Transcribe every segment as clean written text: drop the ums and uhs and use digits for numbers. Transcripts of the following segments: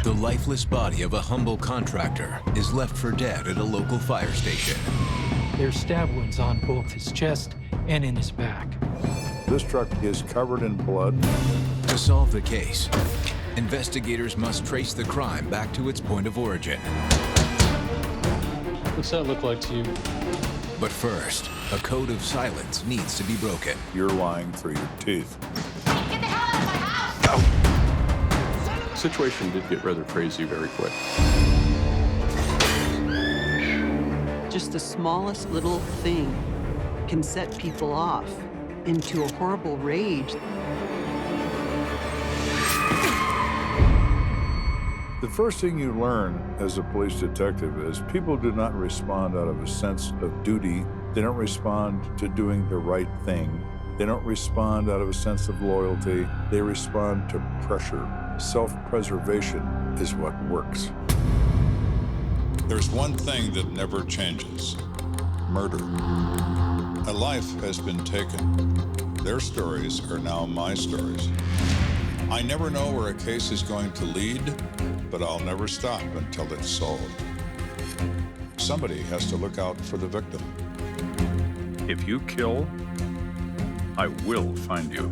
The lifeless body of a humble contractor is left for dead at a local fire station. There's stab wounds on both his chest and in his back. This truck is covered in blood. To solve the case, investigators must trace the crime back to its point of origin. What's that look like to you? But first, a code of silence needs to be broken. You're lying through your teeth. Get the hell out of my house! The situation did get rather crazy very quick. Just the smallest little thing can set people off into a horrible rage. The first thing you learn as a police detective is people do not respond out of a sense of duty. They don't respond to doing the right thing. They don't respond out of a sense of loyalty. They respond to pressure. Self-preservation is what works. There's one thing that never changes: murder. A life has been taken. Their stories are now my stories. I never know where a case is going to lead, but I'll never stop until it's solved. Somebody has to look out for the victim. If you kill, I will find you.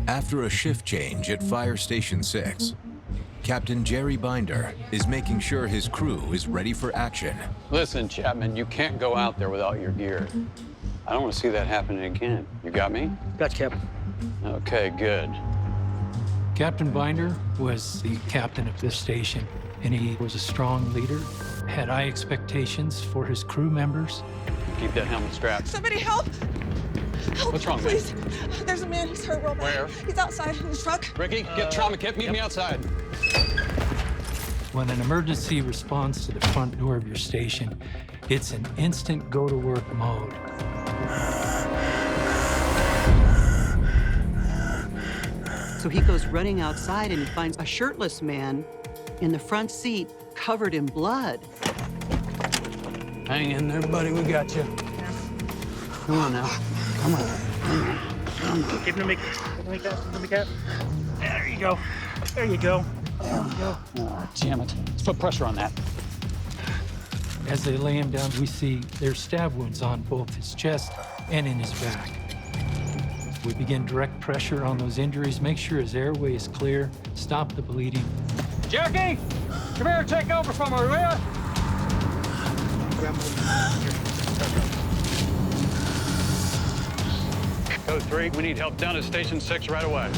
After a shift change at Fire Station 6, Captain Jerry Binder is making sure his crew is ready for action. Listen, Chapman, you can't go out there without your gear. I don't want to see that happening again. You got me? Gotcha, Captain. Okay, good. Captain Binder was the captain of this station, and he was a strong leader, had high expectations for his crew members. Keep that helmet strapped. Somebody help! Help, What's wrong, man? please. There's a man, he's hurt real bad. Where? He's outside in his truck. Ricky, get trauma kit. Meet me outside. When an emergency responds to the front door of your station, it's an instant go-to-work mode. So he goes running outside and he finds a shirtless man in the front seat covered in blood. Hang in there, buddy. We got you. Come on now. Come on. Give him the cap. There you go. There you go. There you go. Oh, damn it. Let's put pressure on that. As they lay him down, we see there's stab wounds on both his chest and in his back. We begin direct pressure on those injuries, make sure his airway is clear, stop the bleeding. Jackie, come here, take over from her, will ya? Code 3, we need help down at Station 6 right away.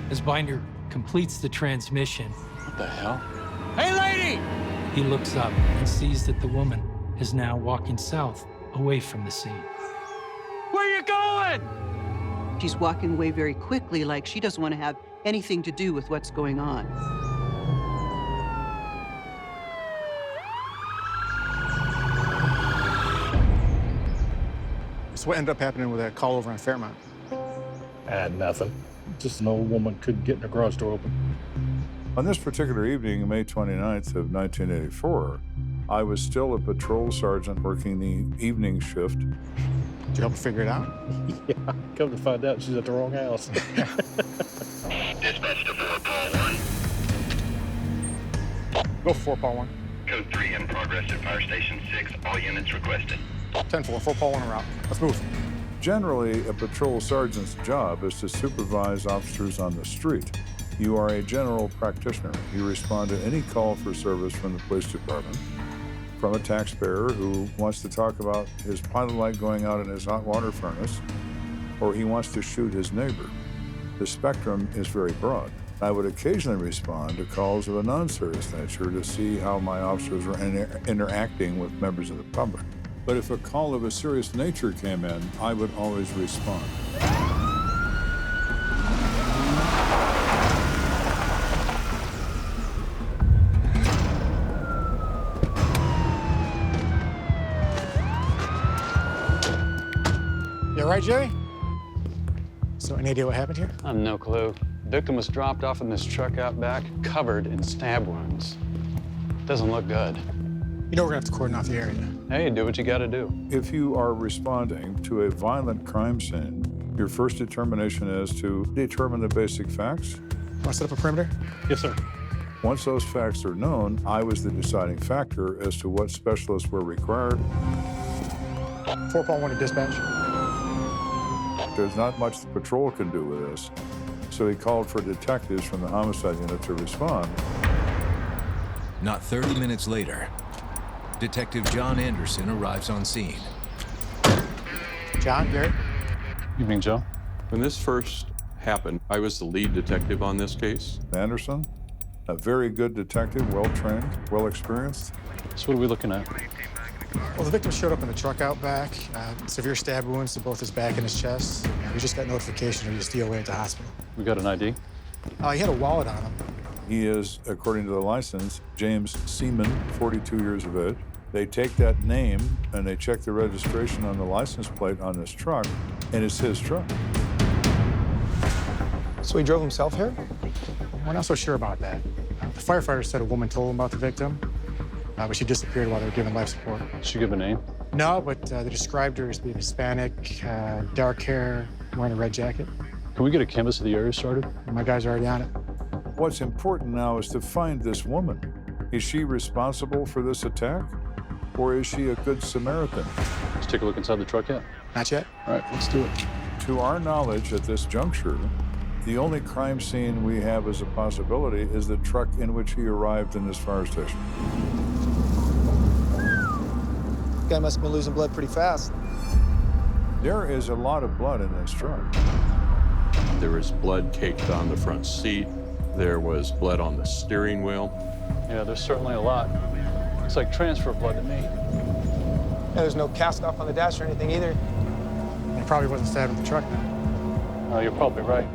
As Binder completes the transmission, What the hell? Hey, lady! he looks up and sees that the woman is now walking south, away from the scene. Where you going? She's walking away very quickly, like she doesn't want to have anything to do with what's going on. So what ended up happening with that call over on Fairmount? Nothing. Just an old woman couldn't get her garage door open. On this particular evening, May 29th of 1984, I was still a patrol sergeant working the evening shift. Did you help her figure it out? Yeah, come to find out she's at the wrong house. Dispatch to 4 Paul 1. Go for 4 Paul 1. Code 3 in progress at Fire Station 6. All units requested. 10-4, 4 Paul 1 en route. Let's move. Generally, a patrol sergeant's job is to supervise officers on the street. You are a general practitioner. You respond to any call for service from the police department, from a taxpayer who wants to talk about his pilot light going out in his hot water furnace, or he wants to shoot his neighbor. The spectrum is very broad. I would occasionally respond to calls of a non-serious nature to see how my officers were interacting with members of the public. But if a call of a serious nature came in, I would always respond. You all right, Jerry? So any idea what happened here? I have no clue. Victim was dropped off in this truck out back, covered in stab wounds. Doesn't look good. You know we're gonna have to cordon off the area. Hey, do what you gotta do. If you are responding to a violent crime scene, your first determination is to determine the basic facts. Want to set up a perimeter? Yes, sir. Once those facts are known, I was the deciding factor as to what specialists were required. 4-1 to dispatch. There's not much the patrol can do with this, so he called for detectives from the homicide unit to respond. Not 30 minutes later, Detective John Anderson arrives on scene. John, Gary? Evening, Joe. When this first happened, I was the lead detective on this case. Anderson, a very good detective, well-trained, well-experienced. So what are we looking at? Well, the victim showed up in the truck out back. Severe stab wounds to both his back and his chest. We just got notification of his DOA at the hospital. We got an ID? He had a wallet on him. He is, according to the license, James Seaman, 42 years of age. They take that name and they check the registration on the license plate on this truck, and it's his truck. So he drove himself here? We're not so sure about that. The firefighter said a woman told him about the victim, but she disappeared while they were giving life support. Did she give a name? No, but they described her as being Hispanic, dark hair, wearing a red jacket. Can we get a canvas of the area started? My guys are already on it. What's important now is to find this woman. Is she responsible for this attack? Or is she a good Samaritan? Let's take a look inside the truck yet? Not yet. All right, let's do it. To our knowledge at this juncture, the only crime scene we have as a possibility is the truck in which he arrived in this fire station. Guy must have been losing blood pretty fast. There is a lot of blood in this truck. There was blood caked on the front seat. There was blood on the steering wheel. Yeah, there's certainly a lot. Looks like transfer blood to me. Yeah, there's no cast off on the dash or anything either. He probably wasn't stabbed with the truck. Oh, you're probably right.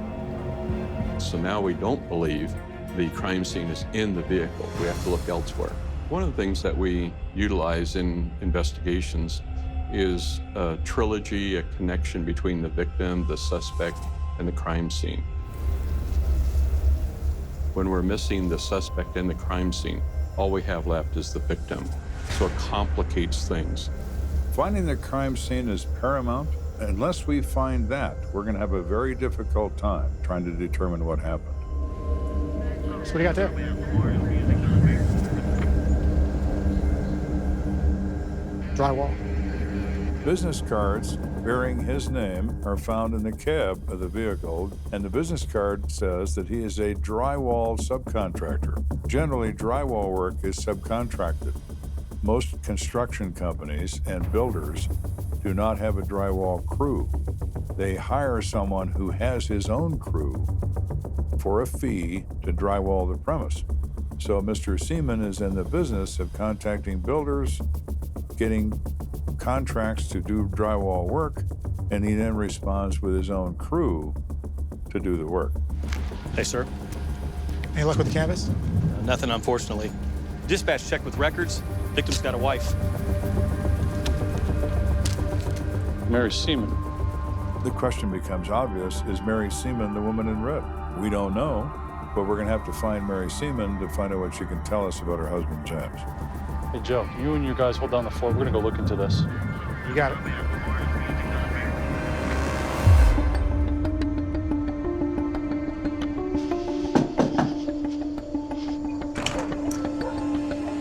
So now we don't believe the crime scene is in the vehicle. We have to look elsewhere. One of the things that we utilize in investigations is a trilogy, a connection between the victim, the suspect, and the crime scene. When we're missing the suspect and the crime scene, all we have left is the victim. So it complicates things. Finding the crime scene is paramount. Unless we find that, we're going to have a very difficult time trying to determine what happened. So what do you got there? Drywall. Business cards bearing his name are found in the cab of the vehicle, and the business card says that he is a drywall subcontractor. Generally, drywall work is subcontracted. Most construction companies and builders do not have a drywall crew. They hire someone who has his own crew for a fee to drywall the premise. So Mr. Seaman is in the business of contacting builders, getting contracts to do drywall work, and he then responds with his own crew to do the work. Hey, sir. Any luck with the canvas? Nothing, unfortunately. Dispatch checked with records. Victim's got a wife. Mary Seaman. The question becomes obvious, is Mary Seaman the woman in red? We don't know, but we're gonna have to find Mary Seaman to find out what she can tell us about her husband, James. Hey, Joe, you and your guys hold down the fort. We're gonna go look into this. You got it.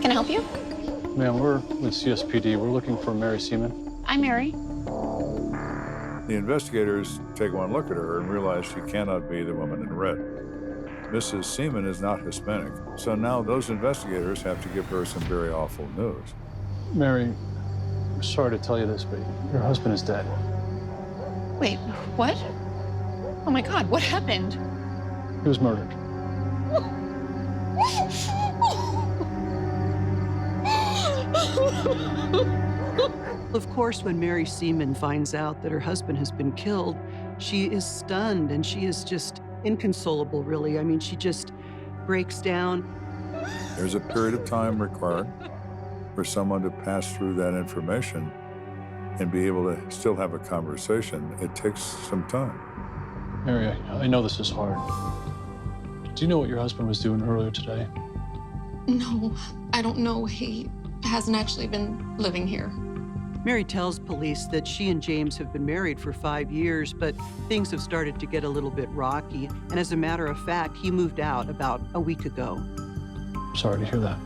Can I help you? Ma'am, we're with CSPD. We're looking for Mary Seaman. I'm Mary. The investigators take one look at her and realize she cannot be the woman in red. Mrs. Seaman is not Hispanic, so now those investigators have to give her some very awful news. Mary, I'm sorry to tell you this, but your husband is dead. Wait, what? Oh my God, what happened? He was murdered. Of course, when Mary Seaman finds out that her husband has been killed, she is stunned and she is just inconsolable, really. I mean, she just breaks down. There's a period of time required for someone to pass through that information and be able to still have a conversation. It takes some time. Mary, I know this is hard. Do you know what your husband was doing earlier today? No, I don't know. He hasn't actually been living here. Mary tells police that she and James have been married for 5 years, but things have started to get a little bit rocky. And as a matter of fact, he moved out about a week ago. Sorry to hear that.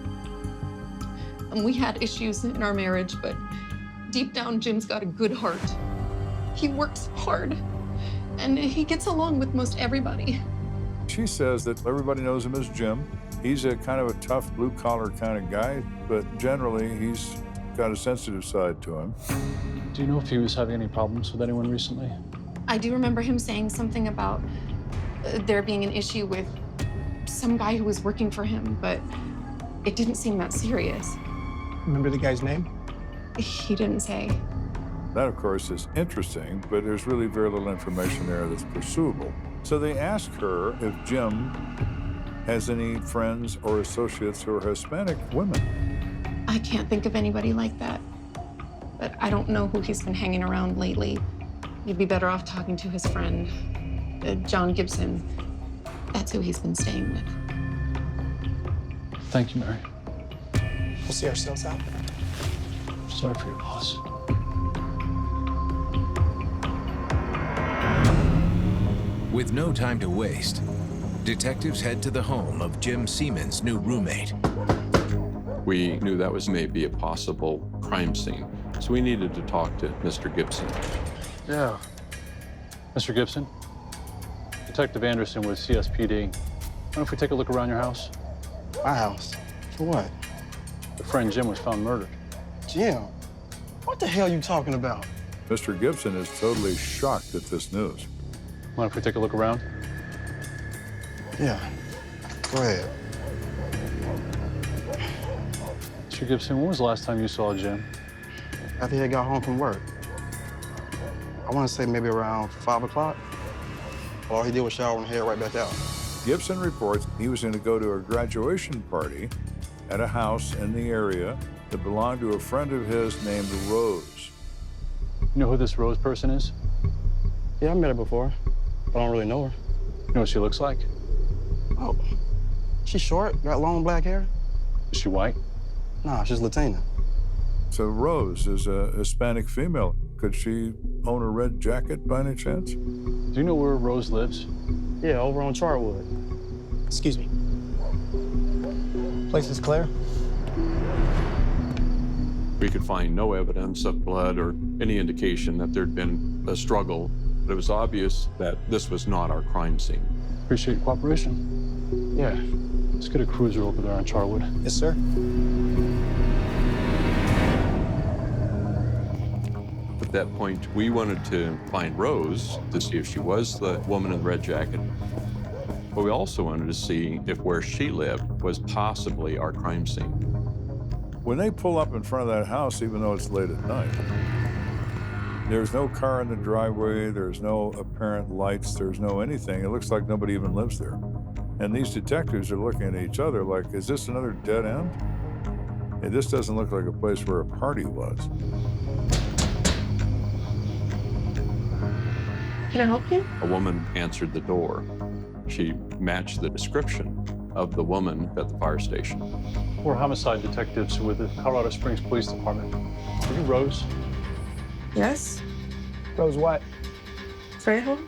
We had issues in our marriage, but deep down, Jim's got a good heart. He works hard, and he gets along with most everybody. She says that everybody knows him as Jim. He's a kind of a tough, blue-collar kind of guy, but generally, he's got a sensitive side to him. Do you know if he was having any problems with anyone recently? I do remember him saying something about there being an issue with some guy who was working for him, but it didn't seem that serious. Remember the guy's name? He didn't say. That, of course, is interesting, but there's really very little information there that's pursuable. So they ask her if Jim has any friends or associates who are Hispanic women. I can't think of anybody like that. But I don't know who he's been hanging around lately. You'd be better off talking to his friend, John Gibson. That's who he's been staying with. Thank you, Mary. We'll see ourselves out. Sorry for your loss. With no time to waste, detectives head to the home of Jim Seaman's new roommate. We knew that was maybe a possible crime scene, so we needed to talk to Mr. Gibson. Yeah. Mr. Gibson? Detective Anderson with CSPD. Why don't if we take a look around your house? My house? For what? Your friend Jim was found murdered. Jim? What the hell are you talking about? Mr. Gibson is totally shocked at this news. Mind if we take a look around? Yeah. Go ahead. Mr. Gibson, when was the last time you saw Jim? After he got home from work. I want to say maybe around 5 o'clock. All he did was shower and head right back out. Gibson reports he was going to go to a graduation party at a house in the area that belonged to a friend of his named Rose. You know who this Rose person is? Yeah, I met her before, but I don't really know her. You know what she looks like? Oh, she's short, got long black hair. Is she white? Nah, she's Latina. So Rose is a Hispanic female. Could she own a red jacket by any chance? Do you know where Rose lives? Yeah, over on Charwood. Excuse me. Place is clear? We could find no evidence of blood or any indication that there'd been a struggle, but it was obvious that this was not our crime scene. Appreciate your cooperation. Yeah. Let's get a cruiser over there on Charwood. Yes, sir. At that point, we wanted to find Rose to see if she was the woman in the red jacket. But we also wanted to see if where she lived was possibly our crime scene. When they pull up in front of that house, even though it's late at night, there's no car in the driveway, there's no apparent lights, there's no anything. It looks like nobody even lives there. And these detectives are looking at each other like, is this another dead end? Hey, this doesn't look like a place where a party was. Can I help you? A woman answered the door. She matched the description of the woman at the fire station. We're homicide detectives with the Colorado Springs Police Department. Are you Rose? Yes. Rose what? Frejo?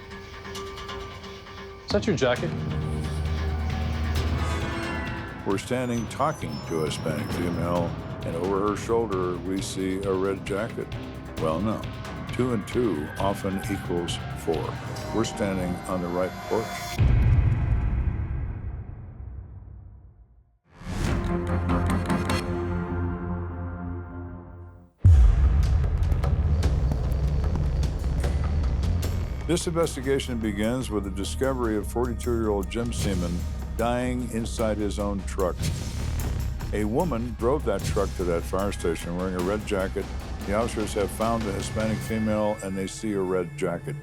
Is that your jacket? We're standing talking to a Hispanic female, and over her shoulder, we see a red jacket. Well, no. 2 and 2 often equals 4. We're standing on the right porch. This investigation begins with the discovery of 42-year-old Jim Seaman dying inside his own truck. A woman drove that truck to that fire station wearing a red jacket. The officers have found the Hispanic female, and they see a red jacket.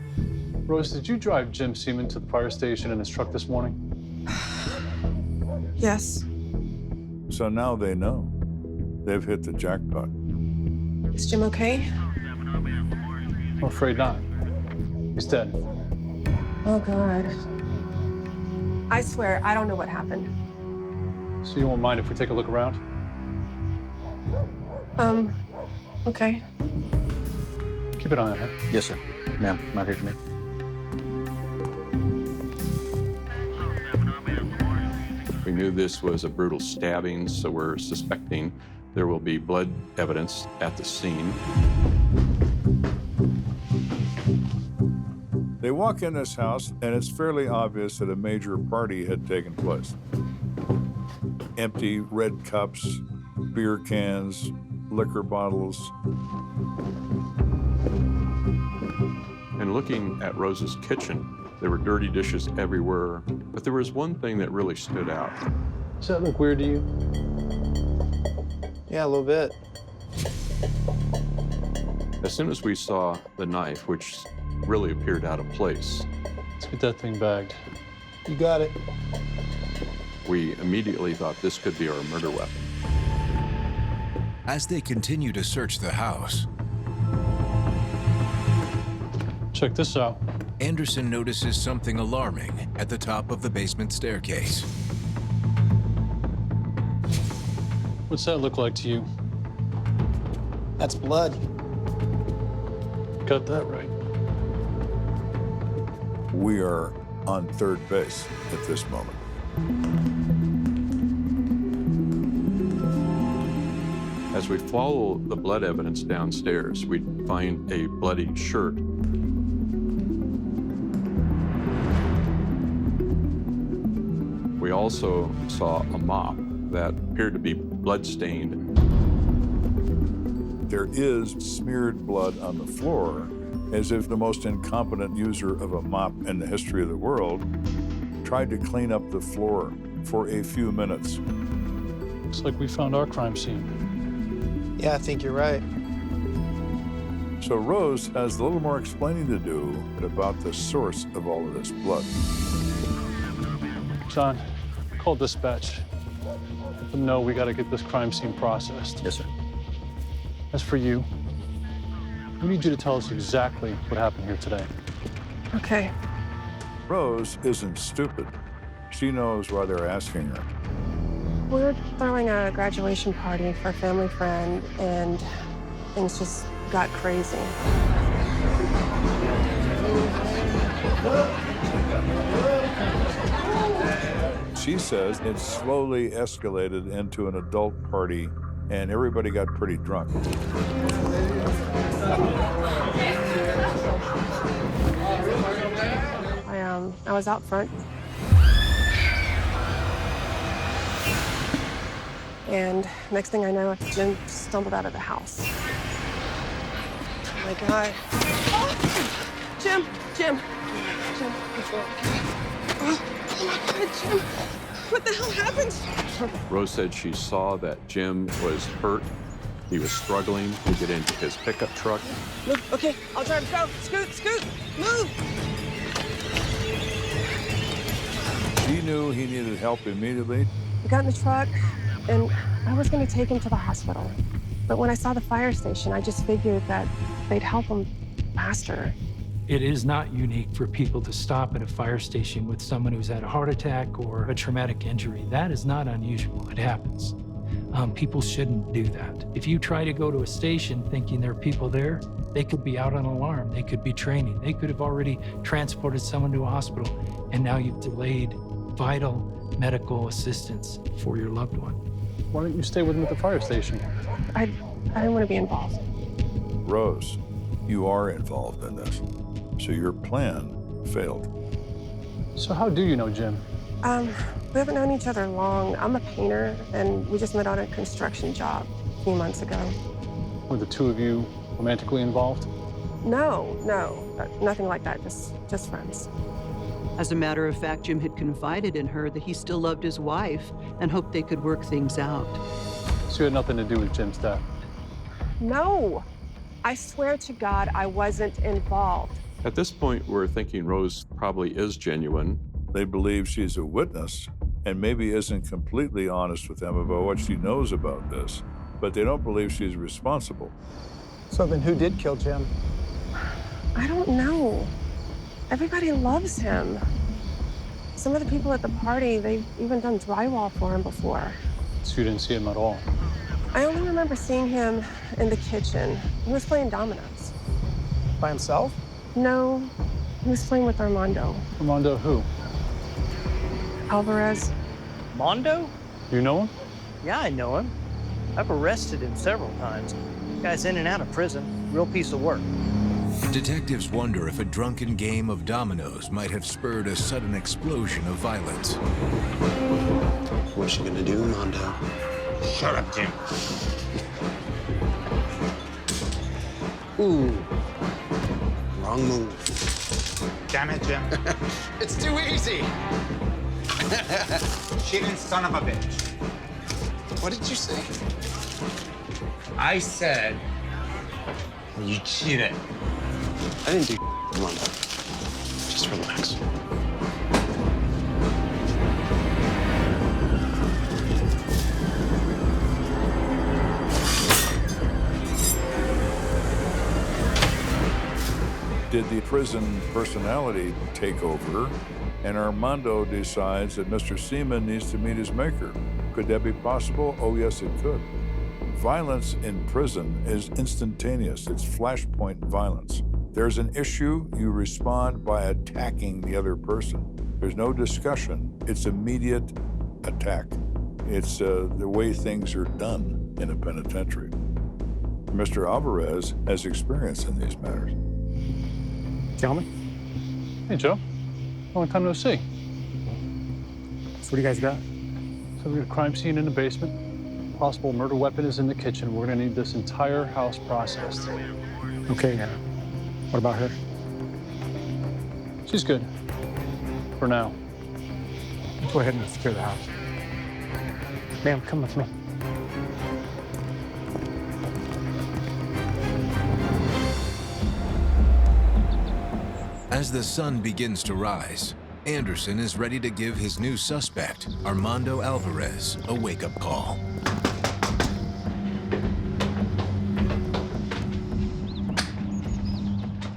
Rose, did you drive Jim Seaman to the fire station in his truck this morning? Yes. So now they know. They've hit the jackpot. Is Jim okay? I'm afraid not. He's dead. Oh, God. I swear, I don't know what happened. So you won't mind if we take a look around? Okay. Keep an eye on her. Yes, sir. Ma'am, I'm out here to me. We knew this was a brutal stabbing, so we're suspecting there will be blood evidence at the scene. They walk in this house, and it's fairly obvious that a major party had taken place. Empty red cups, beer cans, liquor bottles. And looking at Rose's kitchen, there were dirty dishes everywhere, but there was one thing that really stood out. Does that look weird to you? Yeah, a little bit. As soon as we saw the knife, which really appeared out of place, Let's get that thing bagged. You got it. we immediately thought this could be our murder weapon. As they continue to search the house, check this out. Anderson notices something alarming at the top of the basement staircase. What's that look like to you? That's blood. Got that right. We are on third base at this moment. As we follow the blood evidence downstairs, we find a bloodied shirt. We also saw a mop that appeared to be blood-stained. There is smeared blood on the floor, as if the most incompetent user of a mop in the history of the world tried to clean up the floor for a few minutes. Looks like we found our crime scene. Yeah, I think you're right. So Rose has a little more explaining to do about the source of all of this blood. John, call dispatch. Let them know we got to get this crime scene processed. Yes, sir. As for you, we need you to tell us exactly what happened here today. Okay. Rose isn't stupid. She knows why they're asking her. We were throwing a graduation party for a family friend, and things just got crazy. She says it slowly escalated into an adult party, and everybody got pretty drunk. I was out front. And next thing I know, Jim stumbled out of the house. Oh my God. Oh, Jim. Oh my God, Jim. What the hell happened? Rose said she saw that Jim was hurt. He was struggling to get into his pickup truck. Move. Okay, I'll drive. Go. Scoot. Move. She knew he needed help immediately. We got in the truck, and I was going to take him to the hospital. But when I saw the fire station, I just figured that they'd help him faster. It is not unique for people to stop at a fire station with someone who's had a heart attack or a traumatic injury. That is not unusual. It happens. People shouldn't do that. If you try to go to a station thinking there are people there, they could be out on alarm. They could be training. They could have already transported someone to a hospital, and now you've delayed vital medical assistance for your loved one. Why don't you stay with him at the fire station? I didn't want to be involved. Rose, you are involved in this, so your plan failed. So how do you know Jim? We haven't known each other long. I'm a painter, and we just met on a construction job a few months ago. Were the two of you romantically involved? No, nothing like that, just friends. As a matter of fact, Jim had confided in her that he still loved his wife and hoped they could work things out. So you had nothing to do with Jim's death? No, I swear to God, I wasn't involved. At this point, we're thinking Rose probably is genuine. They believe she's a witness and maybe isn't completely honest with them about what she knows about this, but they don't believe she's responsible. So then who did kill Jim? I don't know. Everybody loves him. Some of the people at the party, they've even done drywall for him before. So you didn't see him at all? I only remember seeing him in the kitchen. He was playing dominoes. By himself? No, he was playing with Armando. Armando who? Alvarez. Mondo? You know him? Yeah, I know him. I've arrested him several times. Guy's in and out of prison. Real piece of work. Detectives wonder if a drunken game of dominoes might have spurred a sudden explosion of violence. What you gonna do, Mondo? Shut up, Jim. Ooh. Wrong move. Damn it, Jim. It's too easy. Cheating son of a bitch. What did you say? I said you cheated. I didn't do Mondo. Just relax. Did the prison personality take over, and Armando decides that Mr. Seaman needs to meet his maker? Could that be possible? Oh, yes, it could. Violence in prison is instantaneous. It's flashpoint violence. There's an issue, you respond by attacking the other person. There's no discussion. It's immediate attack. It's the way things are done in a penitentiary. Mr. Alvarez has experience in these matters. Gentlemen? Hey, Joe. Long time no see. So what do you guys got? So we got a crime scene in the basement. Possible murder weapon is in the kitchen. We're gonna need this entire house processed. Okay, what about her? She's good. For now. Let's go ahead and secure the house. Ma'am, come with me. As the sun begins to rise, Anderson is ready to give his new suspect, Armando Alvarez, a wake-up call.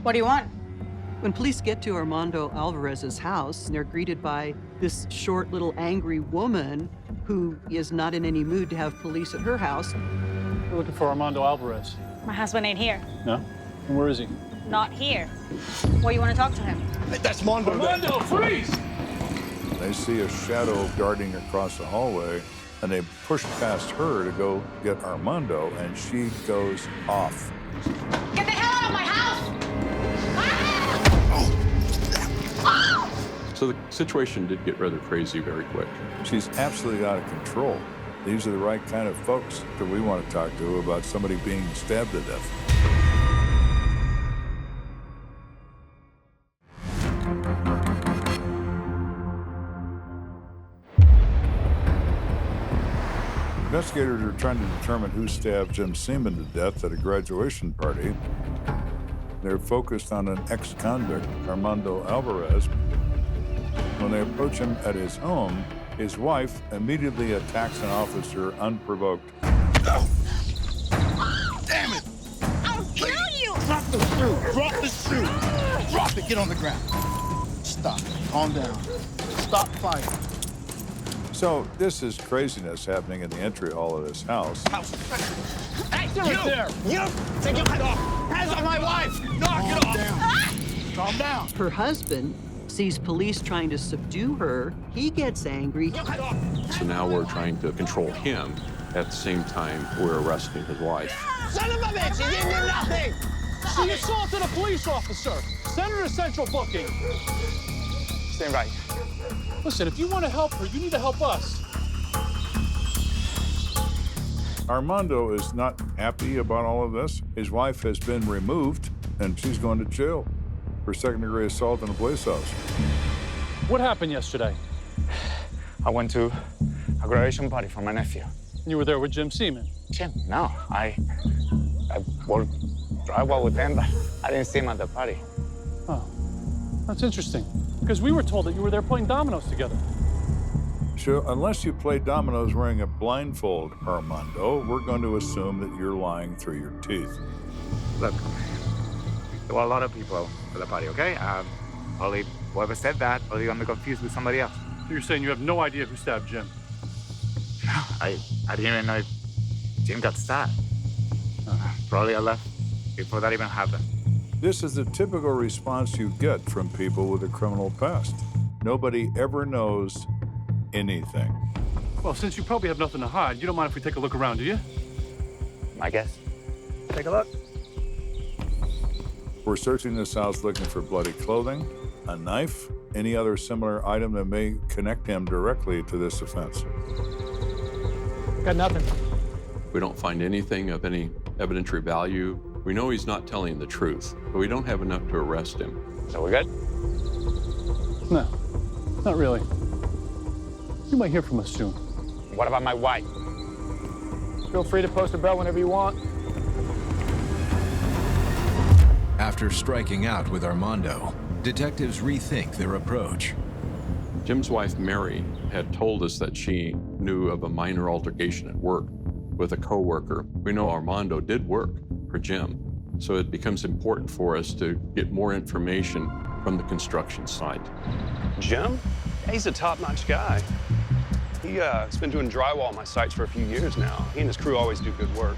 What do you want? When police get to Armando Alvarez's house, they're greeted by this short, little angry woman who is not in any mood to have police at her house. We're looking for Armando Alvarez. My husband ain't here. No? And where is he? Not here. What, you want to talk to him? That's Mondo. Armando, freeze! They see a shadow darting across the hallway, and they push past her to go get Armando, and she goes off. Get the hell out of my house! So the situation did get rather crazy very quick. She's absolutely out of control. These are the right kind of folks that we want to talk to about somebody being stabbed to death. Investigators are trying to determine who stabbed Jim Seaman to death at a graduation party. They're focused on an ex-convict, Armando Alvarez. When they approach him at his home, his wife immediately attacks an officer unprovoked. Oh. Damn it! I'll kill you! Drop the shoe! Drop the shoe! Drop it! Get on the ground. Stop. Calm down. Stop fighting. So this is craziness happening in the entry hall of this house. Hey, you! There. You! Take your head off! Hands on my wife! Knock it off! Down. Calm down. Her husband sees police trying to subdue her. He gets angry. So now we're trying to control him. At the same time, we're arresting his wife. Son of a bitch! He didn't do nothing! She assaulted a police officer! Send her to central booking! Stand right. Listen, if you want to help her, you need to help us. Armando is not happy about all of this. His wife has been removed, and she's going to jail for second-degree assault in a police house. What happened yesterday? I went to a graduation party for my nephew. You were there with Jim Seaman? Jim? No, I worked drywall with him, but I didn't see him at the party. Oh, that's interesting. Because we were told that you were there playing dominoes together. So unless you play dominoes wearing a blindfold, Armando, we're going to assume that you're lying through your teeth. Look, there were a lot of people at the party, okay? Probably whoever said that, probably got me confused with somebody else. So you're saying you have no idea who stabbed Jim? I didn't even know if Jim got stabbed. Probably I left before that even happened. This is the typical response you get from people with a criminal past. Nobody ever knows anything. Well, since you probably have nothing to hide, you don't mind if we take a look around, do you? I guess. Take a look. We're searching this house looking for bloody clothing, a knife, any other similar item that may connect him directly to this offense. Got nothing. We don't find anything of any evidentiary value. We know he's not telling the truth, but we don't have enough to arrest him. So we good? No, not really. You might hear from us soon. What about my wife? Feel free to post a bell whenever you want. After striking out with Armando, detectives rethink their approach. Jim's wife, Mary, had told us that she knew of a minor altercation at work with a coworker. We know Armando did work for Jim, so it becomes important for us to get more information from the construction site. Jim? Yeah, he's a top-notch guy. He's been doing drywall on my sites for a few years now. He and his crew always do good work.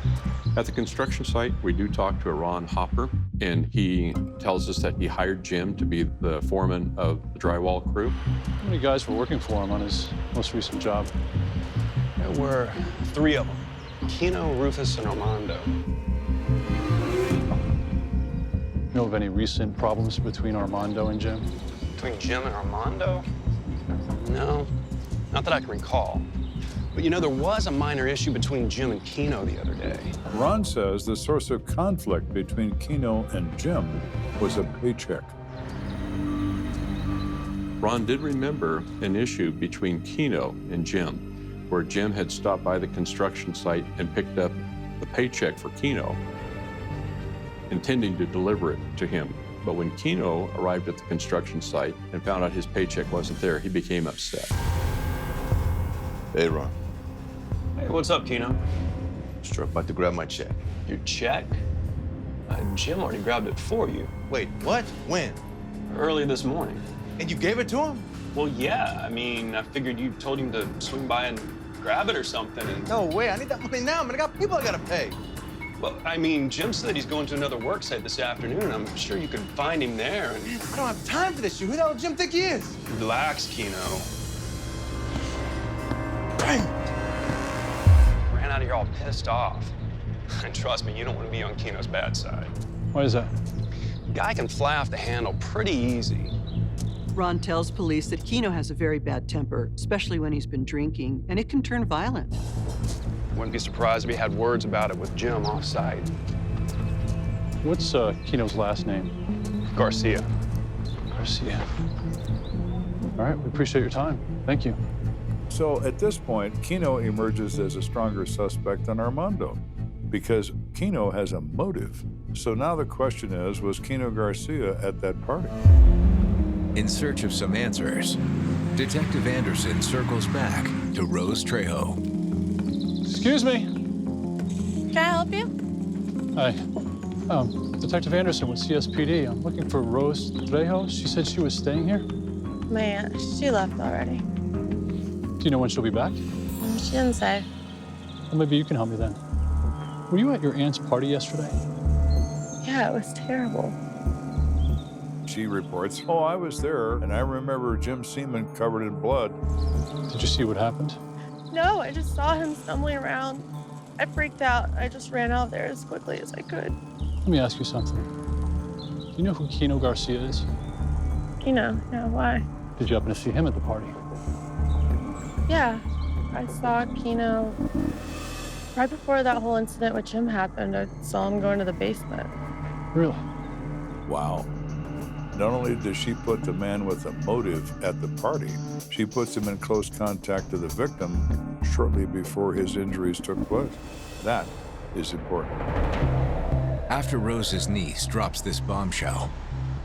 At the construction site, we do talk to a Ron Hopper, and he tells us that he hired Jim to be the foreman of the drywall crew. How many guys were working for him on his most recent job? There were 3 of them. Keno, Rufus, and Armando. Know of any recent problems between Armando and Jim? Between Jim and Armando? No, not that I can recall. But you know, there was a minor issue between Jim and Keno the other day. Ron says the source of conflict between Keno and Jim was a paycheck. Ron did remember an issue between Keno and Jim, where Jim had stopped by the construction site and picked up the paycheck for Keno, intending to deliver it to him. But when Keno arrived at the construction site and found out his paycheck wasn't there, he became upset. Hey, Ron. Hey, what's up, Keno? Sure, about to grab my check. Your check? Jim already grabbed it for you. Wait, what? When? Early this morning. And you gave it to him? Well, yeah. I mean, I figured you told him to swing by and grab it or something. And... No way, I need that money now, man. I got people I gotta pay. Well, I mean, Jim said he's going to another work site this afternoon. I'm sure you could find him there. And... Man, I don't have time for this shit. Who the hell does Jim think he is? Relax, Keno. Dang. Ran out of here all pissed off. And trust me, you don't want to be on Keno's bad side. Why is that? Guy can fly off the handle pretty easy. Ron tells police that Keno has a very bad temper, especially when he's been drinking, and it can turn violent. Wouldn't be surprised if he had words about it with Jim off-site. What's Keno's last name? Garcia. Garcia. All right, we appreciate your time. Thank you. So at this point, Keno emerges as a stronger suspect than Armando because Keno has a motive. So now the question is, was Keno Garcia at that party? In search of some answers, Detective Anderson circles back to Rose Trejo. Excuse me. Can I help you? Hi. Detective Anderson with CSPD. I'm looking for Rose Trejo. She said she was staying here. Man, she left already. Do you know when she'll be back? She didn't say. Well, maybe you can help me then. Were you at your aunt's party yesterday? Yeah, it was terrible. She reports, oh, I was there, and I remember Jim Seaman covered in blood. Did you see what happened? No, I just saw him stumbling around. I freaked out. I just ran out there as quickly as I could. Let me ask you something. Do you know who Keno Garcia is? Keno? Yeah, why? Did you happen to see him at the party? Yeah, I saw Keno right before that whole incident with Jim happened. I saw him go into the basement. Really? Wow. Not only does she put the man with a motive at the party, she puts him in close contact to the victim shortly before his injuries took place. That is important. After Rose's niece drops this bombshell,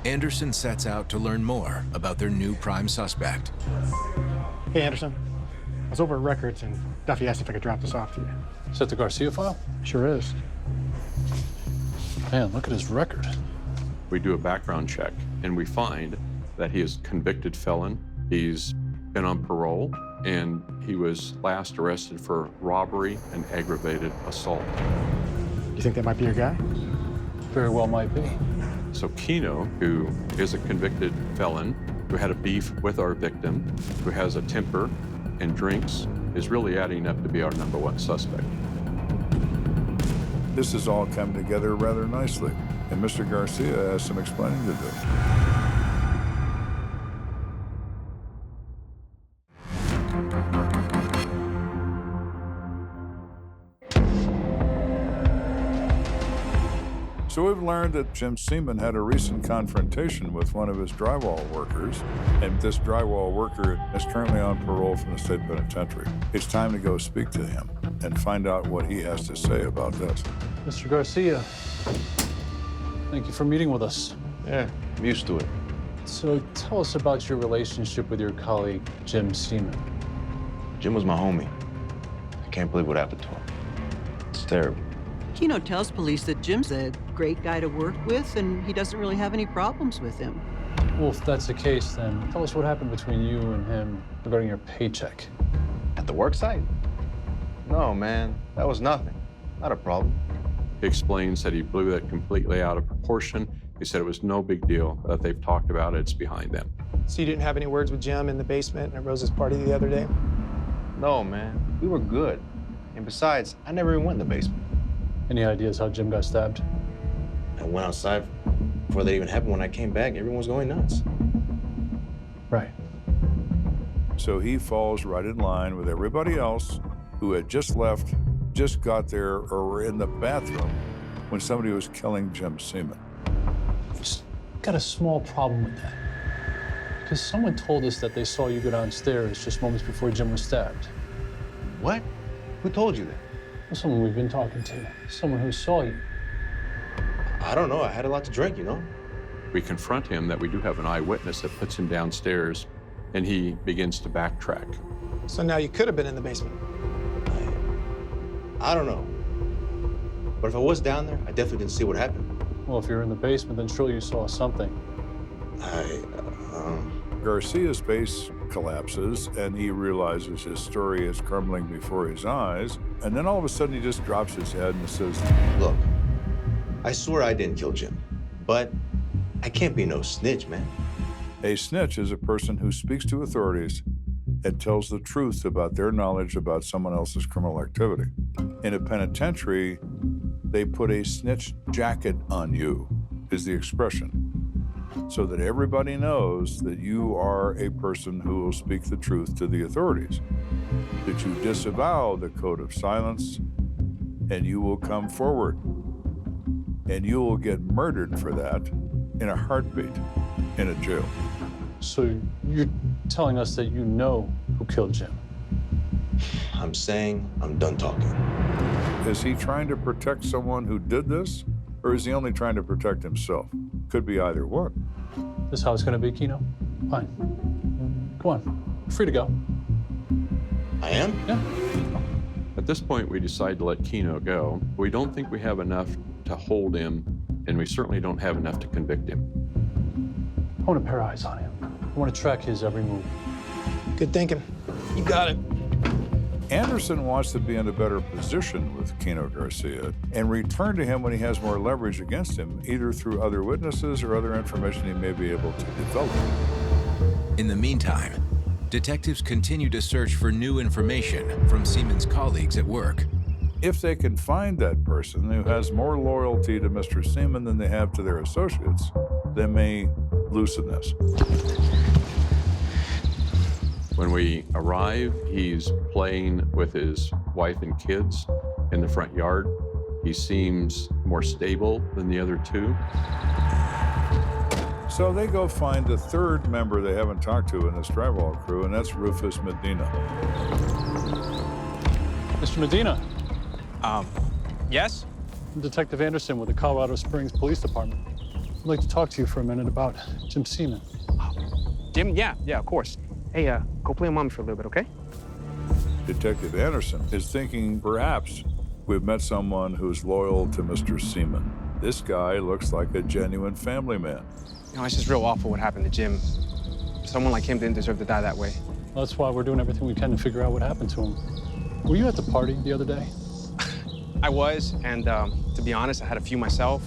Anderson sets out to learn more about their new prime suspect. Hey, Anderson. I was over at Records, and Duffy asked if I could drop this off to you. Is that the Garcia file? Sure is. Man, look at his record. We do a background check, and we find that he is a convicted felon. He's been on parole, and he was last arrested for robbery and aggravated assault. You think that might be your guy? Very well might be. So Keno, who is a convicted felon, who had a beef with our victim, who has a temper and drinks, is really adding up to be our #1 suspect. This has all come together rather nicely, and Mr. Garcia has some explaining to do. So we've learned that Jim Seaman had a recent confrontation with one of his drywall workers, and this drywall worker is currently on parole from the state penitentiary. It's time to go speak to him and find out what he has to say about this. Mr. Garcia, thank you for meeting with us. Yeah, I'm used to it. So tell us about your relationship with your colleague, Jim Seaman. Jim was my homie. I can't believe what happened to him. It's terrible. Keno tells police that Jim's a great guy to work with, and he doesn't really have any problems with him. Well, if that's the case, then tell us what happened between you and him regarding your paycheck. At the work site? No, man, that was nothing. Not a problem. He explains that he blew that completely out of proportion. He said it was no big deal, that they've talked about it, it's behind them. So you didn't have any words with Jim in the basement at Rose's party the other day? No, man, we were good. And besides, I never even went in the basement. Any ideas how Jim got stabbed? I went outside before that even happened. When I came back, everyone was going nuts. Right. So he falls right in line with everybody else who had just left, just got there, or were in the bathroom when somebody was killing Jim Seaman. Just got a small problem with that. Because someone told us that they saw you go downstairs just moments before Jim was stabbed. What? Who told you that? Well, someone we've been talking to. Someone who saw you. I don't know. I had a lot to drink, you know? We confront him that we do have an eyewitness that puts him downstairs, and he begins to backtrack. So now you could have been in the basement. I don't know. But if I was down there, I definitely didn't see what happened. Well, if you're in the basement, then surely you saw something. Garcia's face collapses, and he realizes his story is crumbling before his eyes. And then all of a sudden, he just drops his head and says, Look, I swear I didn't kill Jim, but I can't be no snitch, man. A snitch is a person who speaks to authorities and tells the truth about their knowledge about someone else's criminal activity. In a penitentiary, they put a snitch jacket on you, is the expression, so that everybody knows that you are a person who will speak the truth to the authorities, that you disavow the code of silence, and you will come forward. And you will get murdered for that in a heartbeat in a jail. So you're telling us that you know who killed Jim? I'm saying I'm done talking. Is he trying to protect someone who did this, or is he only trying to protect himself? Could be either one. This is how it's going to be, Keno? Fine. Come on. You're free to go. I am? Yeah. At this point, we decide to let Keno go. We don't think we have enough to hold him, and we certainly don't have enough to convict him. I want a pair of eyes on him. I want to track his every move. Good thinking. You got it. Anderson wants to be in a better position with Keno Garcia and return to him when he has more leverage against him, either through other witnesses or other information he may be able to develop. In the meantime, detectives continue to search for new information from Seaman's colleagues at work. If they can find that person who has more loyalty to Mr. Seaman than they have to their associates, they may loosen this. When we arrive, he's playing with his wife and kids in the front yard. He seems more stable than the other two. So they go find the third member they haven't talked to in this drywall crew, and that's Rufus Medina. Mr. Medina. Yes? I'm Detective Anderson with the Colorado Springs Police Department. I'd like to talk to you for a minute about Jim Seaman. Jim? Yeah, of course. Hey, go play with Mom for a little bit, okay? Detective Anderson is thinking perhaps we've met someone who's loyal to Mr. Seaman. This guy looks like a genuine family man. You know, it's just real awful what happened to Jim. Someone like him didn't deserve to die that way. Well, that's why we're doing everything we can to figure out what happened to him. Were you at the party the other day? I was, and to be honest, I had a few myself.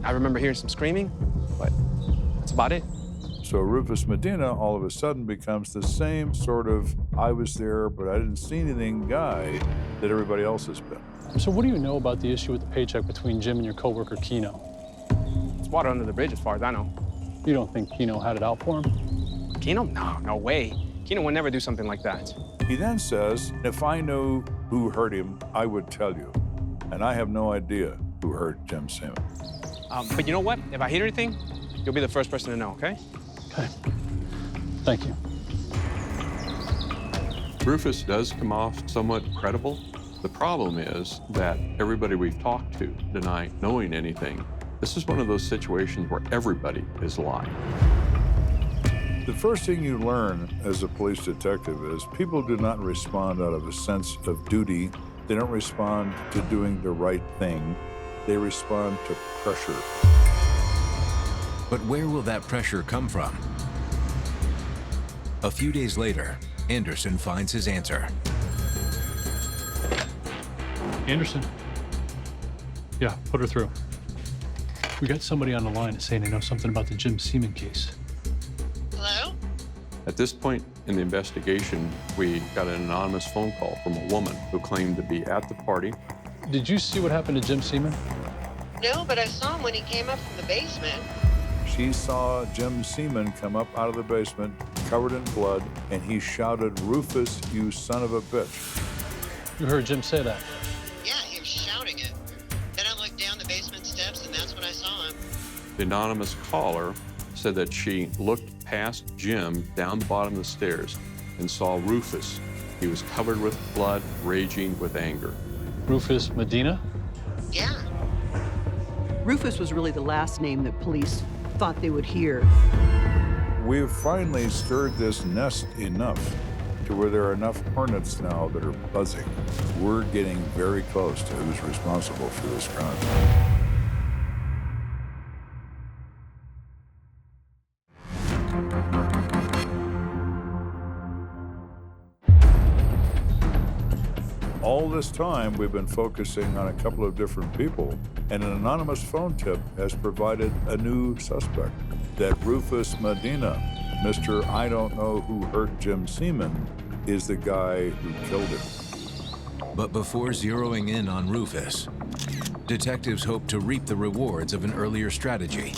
I remember hearing some screaming, but that's about it. So Rufus Medina all of a sudden becomes the same sort of I was there, but I didn't see anything guy that everybody else has been. So what do you know about the issue with the paycheck between Jim and your coworker, Keno? It's water under the bridge as far as I know. You don't think Keno had it out for him? Keno? No way. Keno would never do something like that. He then says, if I knew who hurt him, I would tell you. And I have no idea who hurt Jim Seaman. But you know what? If I hear anything, you'll be the first person to know, okay? Okay. Thank you. Rufus does come off somewhat credible. The problem is that everybody we've talked to deny knowing anything. This is one of those situations where everybody is lying. The first thing you learn as a police detective is people do not respond out of a sense of duty. They don't respond to doing the right thing. They respond to pressure. But where will that pressure come from? A few days later, Anderson finds his answer. Anderson. Yeah, put her through. We got somebody on the line that's saying they know something about the Jim Seaman case. Hello? At this point in the investigation, we got an anonymous phone call from a woman who claimed to be at the party. Did you see what happened to Jim Seaman? No, but I saw him when he came up from the basement. She saw Jim Seaman come up out of the basement, covered in blood, and he shouted, "Rufus, you son of a bitch." You heard Jim say that? Yeah, he was shouting it. Then I looked down the basement steps, and that's when I saw him. The anonymous caller said that she looked past Jim down the bottom of the stairs and saw Rufus. He was covered with blood, raging with anger. Rufus Medina? Yeah. Rufus was really the last name that police thought they would hear. We've finally stirred this nest enough to where there are enough hornets now that are buzzing. We're getting very close to who's responsible for this crime. All this time, we've been focusing on a couple of different people, and an anonymous phone tip has provided a new suspect, that Rufus Medina, Mr. I don't know who hurt Jim Seaman, is the guy who killed him. But before zeroing in on Rufus, detectives hope to reap the rewards of an earlier strategy.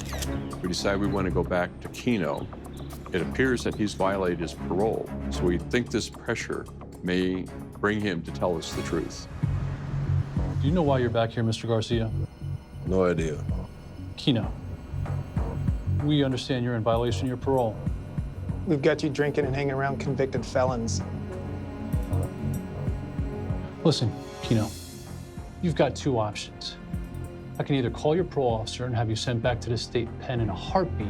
We decide we want to go back to Keno. It appears that he's violated his parole, so we think this pressure may bring him to tell us the truth. Do you know why you're back here, Mr. Garcia? No idea. Keno, we understand you're in violation of your parole. We've got you drinking and hanging around convicted felons. Listen, Keno, you've got two options. I can either call your parole officer and have you sent back to the state pen in a heartbeat,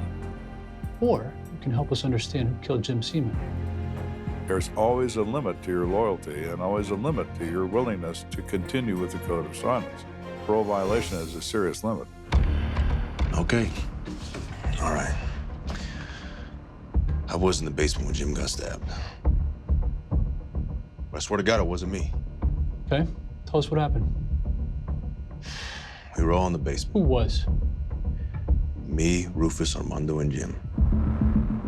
or you can help us understand who killed Jim Seaman. There's always a limit to your loyalty and always a limit to your willingness to continue with the code of silence. Parole violation is a serious limit. Okay. All right. I was in the basement when Jim got stabbed. But I swear to God, it wasn't me. Okay, tell us what happened. We were all in the basement. Who was? Me, Rufus, Armando, and Jim.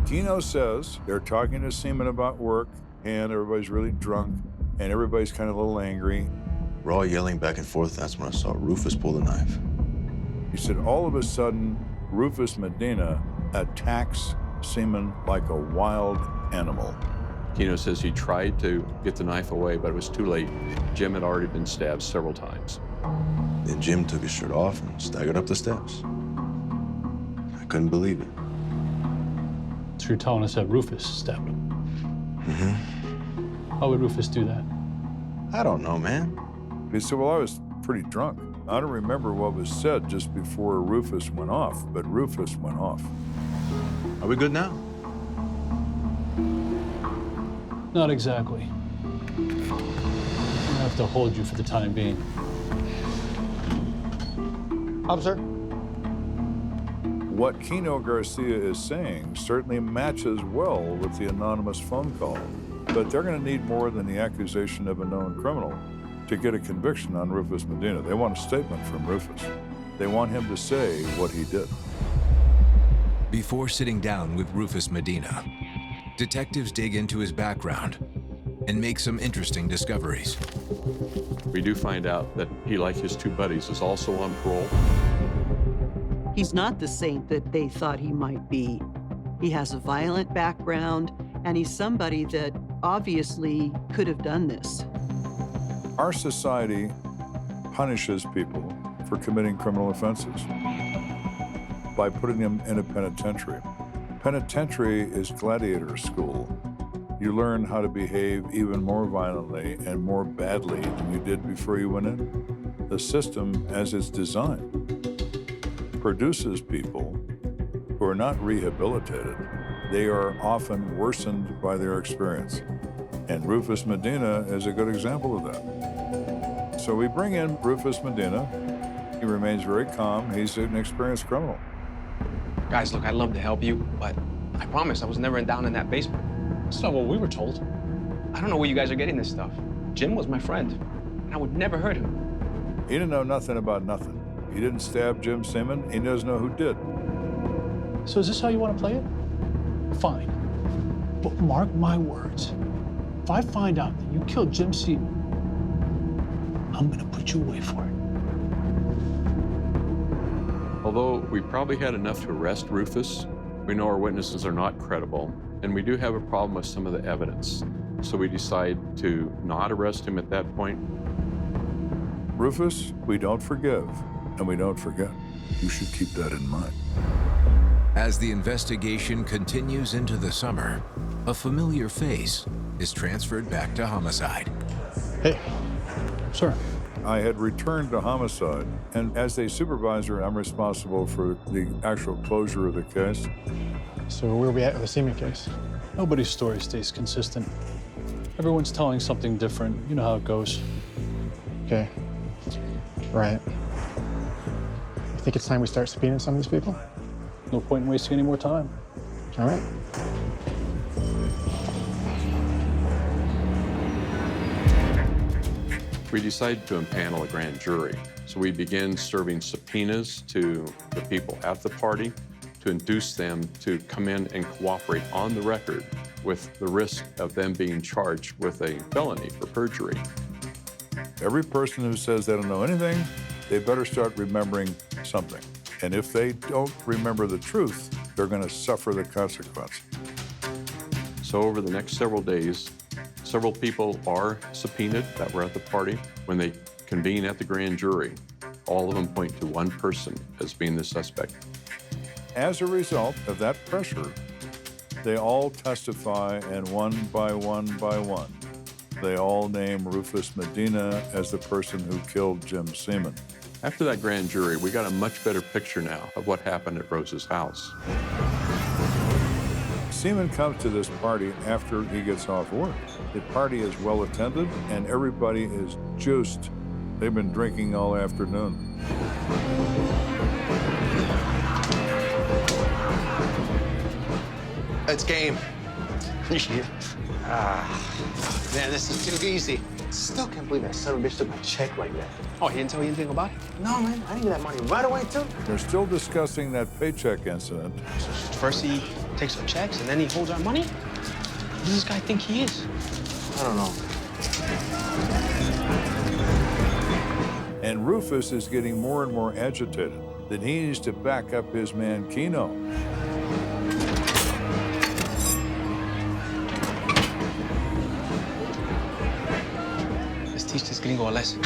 Keno says they're talking to Seaman about work, and everybody's really drunk, and everybody's kind of a little angry. We're all yelling back and forth. That's when I saw Rufus pull the knife. He said all of a sudden, Rufus Medina attacks Seaman like a wild animal. Keno says he tried to get the knife away, but it was too late. Jim had already been stabbed several times. Then Jim took his shirt off and staggered up the steps. I couldn't believe it. So you're telling us that Rufus stabbed him? Mm-hmm. How would Rufus do that? I don't know, man. He said, well, I was pretty drunk. I don't remember what was said just before Rufus went off, but Rufus went off. Are we good now? Not exactly. I have to hold you for the time being. Officer? What Keno Garcia is saying certainly matches well with the anonymous phone call. But they're going to need more than the accusation of a known criminal to get a conviction on Rufus Medina. They want a statement from Rufus. They want him to say what he did. Before sitting down with Rufus Medina, detectives dig into his background and make some interesting discoveries. We do find out that he, like his two buddies, is also on parole. He's not the saint that they thought he might be. He has a violent background, and he's somebody that obviously could have done this. Our society punishes people for committing criminal offenses by putting them in a penitentiary. Penitentiary is gladiator school. You learn how to behave even more violently and more badly than you did before you went in. The system, as it's designed, produces people who are not rehabilitated. They are often worsened by their experience. And Rufus Medina is a good example of that. So we bring in Rufus Medina. He remains very calm. He's an experienced criminal. Guys, look, I'd love to help you, but I promise I was never down in that basement. That's not what we were told. I don't know where you guys are getting this stuff. Jim was my friend, and I would never hurt him. He didn't know nothing about nothing. He didn't stab Jim Seaman. He doesn't know who did. So is this how you want to play it? Fine. But mark my words. If I find out that you killed Jim Seaman, I'm going to put you away for it. Although we probably had enough to arrest Rufus, we know our witnesses are not credible, and we do have a problem with some of the evidence. So we decide to not arrest him at that point. Rufus, we don't forgive, and we don't forget. You should keep that in mind. As the investigation continues into the summer, a familiar face is transferred back to Homicide. Hey, sir. I had returned to Homicide, and as a supervisor, I'm responsible for the actual closure of the case. So where are we at with the Seaman case? Nobody's story stays consistent. Everyone's telling something different. You know how it goes. Okay. Right. You think it's time we start subpoenaing some of these people? No point in wasting any more time. All right. We decided to impanel a grand jury. So we began serving subpoenas to the people at the party to induce them to come in and cooperate on the record with the risk of them being charged with a felony for perjury. Every person who says they don't know anything, they better start remembering something. And if they don't remember the truth, they're going to suffer the consequence. So over the next several days, several people are subpoenaed that were at the party. When they convene at the grand jury, all of them point to one person as being the suspect. As a result of that pressure, they all testify, and one by one, they all name Rufus Medina as the person who killed Jim Seaman. After that grand jury, we got a much better picture now of what happened at Rose's house. Seaman comes to this party after he gets off work. The party is well attended and everybody is juiced. They've been drinking all afternoon. It's game. Man, this is too easy. Still can't believe that son of a bitch took my check like that. Oh, he didn't tell you anything about it? No, man, I need that money right away, too. They're still discussing that paycheck incident. First he takes our checks, and then he holds our money? Who does this guy think he is? I don't know. And Rufus is getting more and more agitated that he needs to back up his man, Keno. Let's teach this gringo a lesson.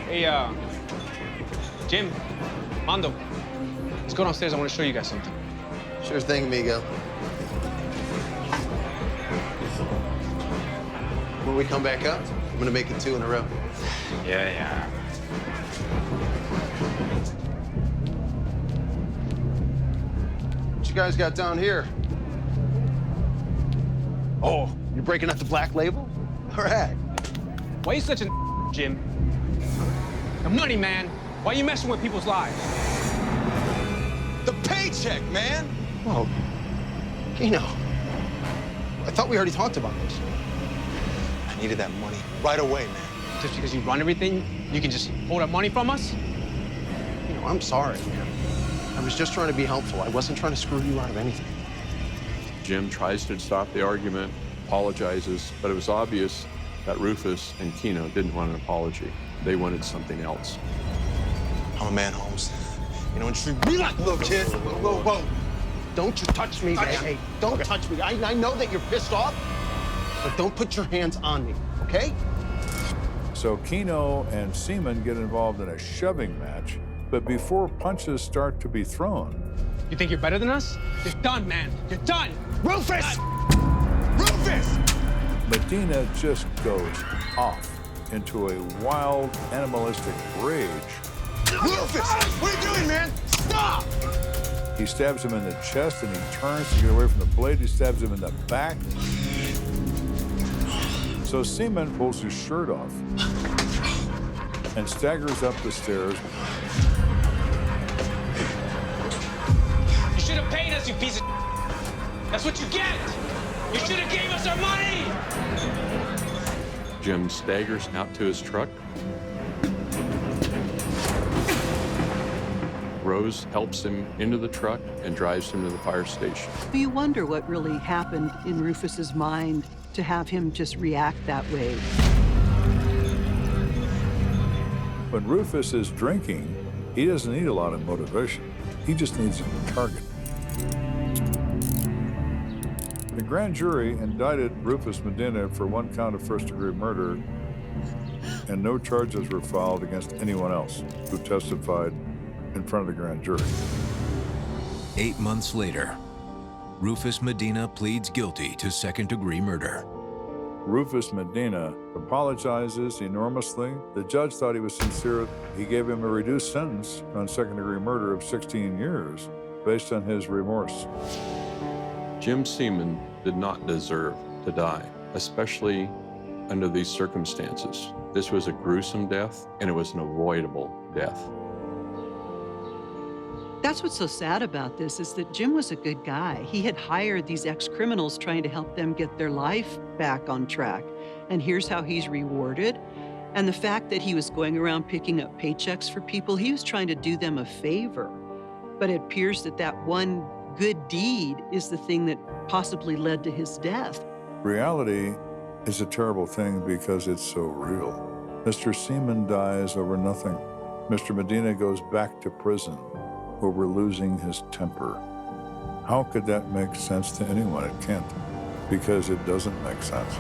Hey, Jim, Mondo, let's go downstairs. I want to show you guys something. Sure thing, amigo. When we come back up, I'm gonna make it 2 in a row. Yeah. What you guys got down here? Oh, you're breaking up the black label? All right. Why you such a Jim? The money, man. Why you messing with people's lives? The paycheck, man! Whoa. Keno, I thought we already talked about this. I needed that money right away, man. Just because you run everything, you can just hold that money from us? You know, I'm sorry, man. I was just trying to be helpful. I wasn't trying to screw you out of anything. Jim tries to stop the argument, apologizes, but it was obvious that Rufus and Keno didn't want an apology. They wanted something else. I'm a man, Holmes. You know, just relax, little kid. Whoa, whoa. Don't you touch me, man. Hey, don't touch me. I know that you're pissed off, but don't put your hands on me, okay? So Keno and Seaman get involved in a shoving match, but before punches start to be thrown... You think you're better than us? You're done, man. You're done! Rufus! Rufus! Medina just goes off into a wild, animalistic rage. Rufus! What are you doing, man? Stop! He stabs him in the chest, and he turns to get away from the blade. He stabs him in the back. So Seaman pulls his shirt off and staggers up the stairs. You should have paid us, you piece of... That's what you get! You should have gave us our money! Jim staggers out to his truck. Rose helps him into the truck and drives him to the fire station. Do you wonder what really happened in Rufus's mind to have him just react that way? When Rufus is drinking, he doesn't need a lot of motivation. He just needs a target. The grand jury indicted Rufus Medina for 1 count of first-degree murder, and no charges were filed against anyone else who testified in front of the grand jury. 8 months later, Rufus Medina pleads guilty to second-degree murder. Rufus Medina apologizes enormously. The judge thought he was sincere. He gave him a reduced sentence on second-degree murder of 16 years based on his remorse. Jim Seaman did not deserve to die, especially under these circumstances. This was a gruesome death, and it was an avoidable death. That's what's so sad about this, is that Jim was a good guy. He had hired these ex-criminals trying to help them get their life back on track. And here's how he's rewarded. And the fact that he was going around picking up paychecks for people, he was trying to do them a favor. But it appears that that one good deed is the thing that possibly led to his death. Reality is a terrible thing because it's so real. Mr. Seaman dies over nothing. Mr. Medina goes back to prison over losing his temper. How could that make sense to anyone? It can't, because it doesn't make sense.